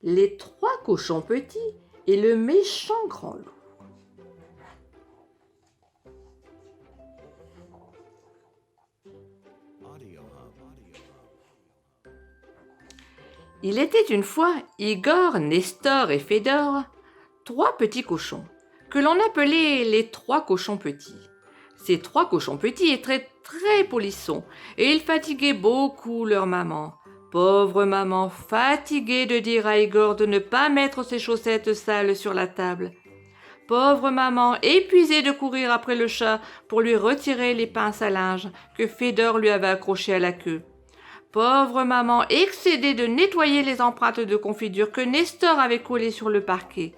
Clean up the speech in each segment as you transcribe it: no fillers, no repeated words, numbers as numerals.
les 3 cochons petits et le méchant grand loup. Il était une fois Igor, Nestor et Fédor, 3 petits cochons, que l'on appelait les 3 cochons petits. Ces 3 cochons petits étaient très polissons, et ils fatiguaient beaucoup leur maman. Pauvre maman, fatiguée de dire à Igor de ne pas mettre ses chaussettes sales sur la table. Pauvre maman, épuisée de courir après le chat pour lui retirer les pinces à linge que Fédor lui avait accrochées à la queue. Pauvre maman, excédée de nettoyer les empreintes de confiture que Nestor avait collées sur le parquet.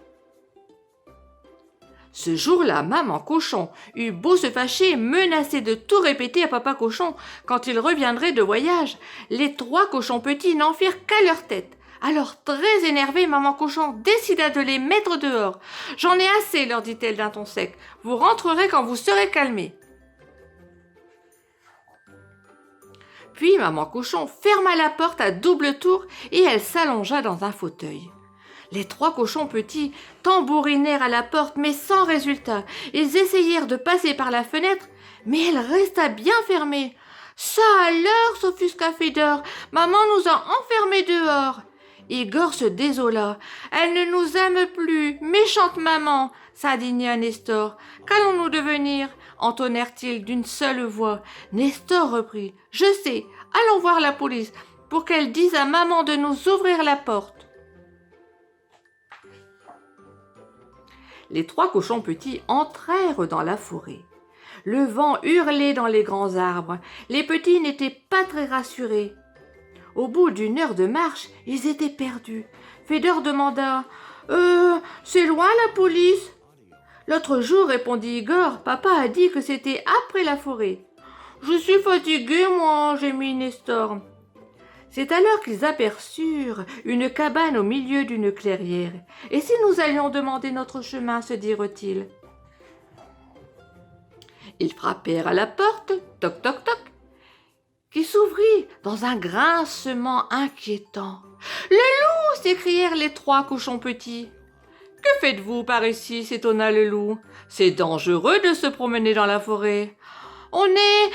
Ce jour-là, maman cochon eut beau se fâcher, menacer de tout répéter à papa cochon quand il reviendrait de voyage. Les 3 cochons petits n'en firent qu'à leur tête. Alors, très énervée, maman cochon décida de les mettre dehors. « J'en ai assez, leur dit-elle d'un ton sec. Vous rentrerez quand vous serez calmés. » Puis maman cochon ferma la porte à double tour et elle s'allongea dans un fauteuil. Les 3 cochons petits tambourinèrent à la porte, mais sans résultat. Ils essayèrent de passer par la fenêtre, mais elle resta bien fermée. « Ça alors, s'offusqua Fédor, maman nous a enfermés dehors. » Igor se désola. « Elle ne nous aime plus, méchante maman !» s'indigna Nestor. « Qu'allons-nous devenir ?» entonnèrent-ils d'une seule voix. Nestor reprit. « Je sais, allons voir la police pour qu'elle dise à maman de nous ouvrir la porte. » Les 3 cochons petits entrèrent dans la forêt. Le vent hurlait dans les grands arbres. Les petits n'étaient pas très rassurés. Au bout d'une heure de marche, ils étaient perdus. Fédor demanda « C'est loin la police ?» L'autre jour, répondit Igor, papa a dit que c'était après la forêt. « Je suis fatigué, moi, » gémit Nestor. C'est alors qu'ils aperçurent une cabane au milieu d'une clairière. « Et si nous allions demander notre chemin ?» se dirent-ils. Ils frappèrent à la porte, toc toc toc, qui s'ouvrit dans un grincement inquiétant. « Le loup !» s'écrièrent les 3 cochons petits. « Que faites-vous par ici ?» s'étonna le loup. « C'est dangereux de se promener dans la forêt. »« On est...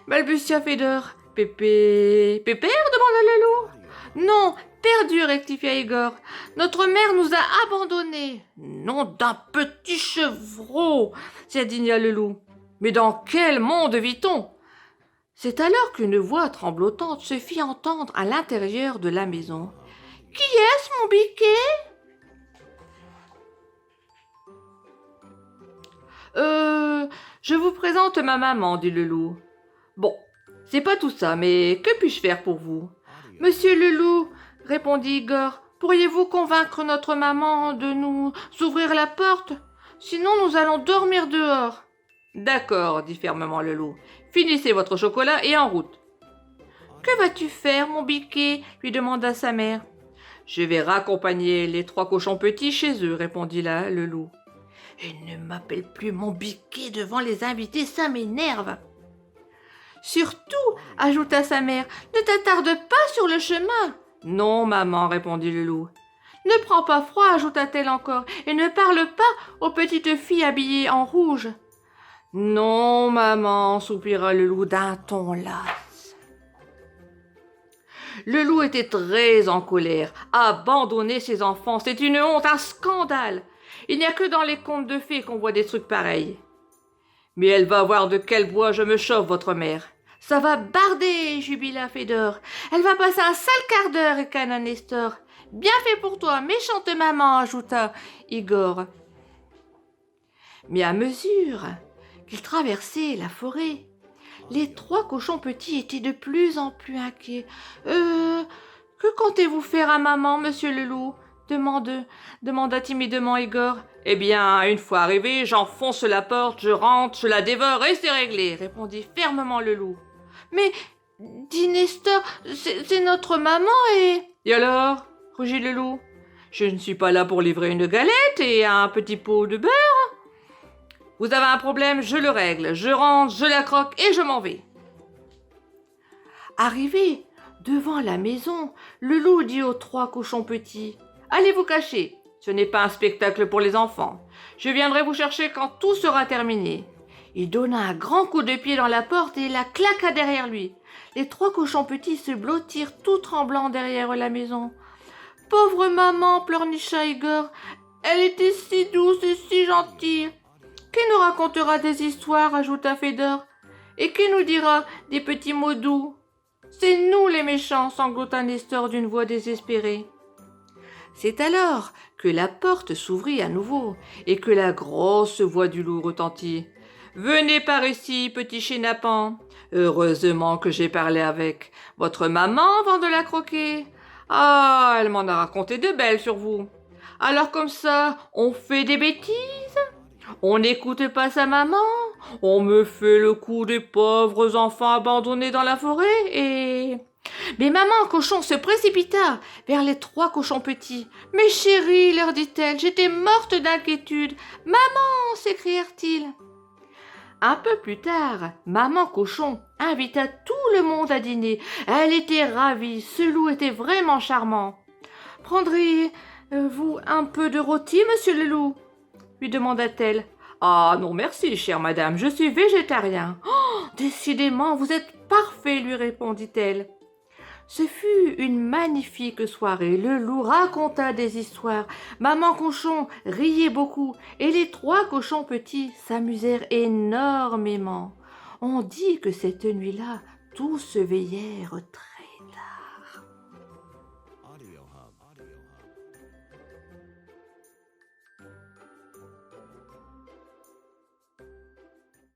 balbutia Fédor. « Pépère ?» demanda le loup. « Non, perdu !» rectifia Igor. « Notre mère nous a abandonnés. »« Nom d'un petit chevreau !» s'indigna le loup. « Mais dans quel monde vit-on ?» C'est alors qu'une voix tremblotante se fit entendre à l'intérieur de la maison. « Qui est-ce, mon biquet ?»« Je vous présente ma maman, » dit le loup. « Bon, c'est pas tout ça, mais que puis-je faire pour vous ?»« Monsieur le loup, » répondit Igor, « pourriez-vous convaincre notre maman de nous ouvrir la porte ? Sinon nous allons dormir dehors. »« D'accord, » dit fermement le loup. « Finissez votre chocolat et en route. »« Que vas-tu faire, mon biquet ?» lui demanda sa mère. « Je vais raccompagner les 3 cochons petits chez eux, » répondit le loup. « Et ne m'appelle plus mon biquet devant les invités, ça m'énerve. »« Surtout, » ajouta sa mère, « ne t'attarde pas sur le chemin. »« Non, maman, » répondit le loup. « Ne prends pas froid, » ajouta-t-elle encore, « et ne parle pas aux petites filles habillées en rouge. »« Non, maman, » soupira le loup d'un ton las. Le loup était très en colère. Abandonner ses enfants, c'est une honte, un scandale. Il n'y a que dans les contes de fées qu'on voit des trucs pareils. « Mais elle va voir de quel bois je me chauffe, votre mère. »« Ça va barder, » jubila Fédor. « Elle va passer un sale quart d'heure, » ricana Nestor. « Bien fait pour toi, méchante maman, » ajouta Igor. Mais à mesure qu'ils traversaient la forêt, les 3 cochons petits étaient de plus en plus inquiets. « Que comptez-vous faire à maman, monsieur le loup ?» demanda timidement Igor. « Eh bien, une fois arrivé, j'enfonce la porte, je rentre, je la dévore et c'est réglé, » répondit fermement le loup. « Mais, dit Nestor, c'est notre maman et... »« Et alors ?» rugit le loup. « Je ne suis pas là pour livrer une galette et un petit pot de beurre. Vous avez un problème, je le règle, je rentre, je la croque et je m'en vais. » Arrivé Devant la maison, le loup dit aux 3 cochons petits: « Allez vous cacher, ce n'est pas un spectacle pour les enfants. Je viendrai vous chercher quand tout sera terminé. » Il donna un grand coup de pied dans la porte et la claqua derrière lui. Les 3 cochons petits se blottirent tout tremblants derrière la maison. « Pauvre maman !» pleurnicha Igor. « Elle était si douce et si gentille. »« Qui nous racontera des histoires ?» ajouta Fédor. « Et qui nous dira des petits mots doux ?»« C'est nous les méchants !» sanglota Nestor d'une voix désespérée. C'est alors que la porte s'ouvrit à nouveau et que la grosse voix du loup retentit. « Venez par ici, petit chénapan. Heureusement que j'ai parlé avec votre maman avant de la croquer. Ah, elle m'en a raconté de belles sur vous. Alors comme ça, on fait des bêtises? On n'écoute pas sa maman? On me fait le coup des pauvres enfants abandonnés dans la forêt et... » Mais maman cochon se précipita vers les 3 cochons petits. « Mes chéris, leur dit-elle, j'étais morte d'inquiétude. Maman, s'écrièrent-ils. Un peu plus tard, maman cochon invita tout le monde à dîner. Elle était ravie, ce loup était vraiment charmant. « Prendriez-vous un peu de rôti, monsieur le loup ?» lui demanda-t-elle. « Ah non merci, chère madame, je suis végétarien. »« Oh, décidément, vous êtes parfait, lui répondit-elle. Ce fut une magnifique soirée. Le loup raconta des histoires. Maman cochon riait beaucoup et les 3 cochons petits s'amusèrent énormément. On dit que cette nuit-là, tous se veillèrent très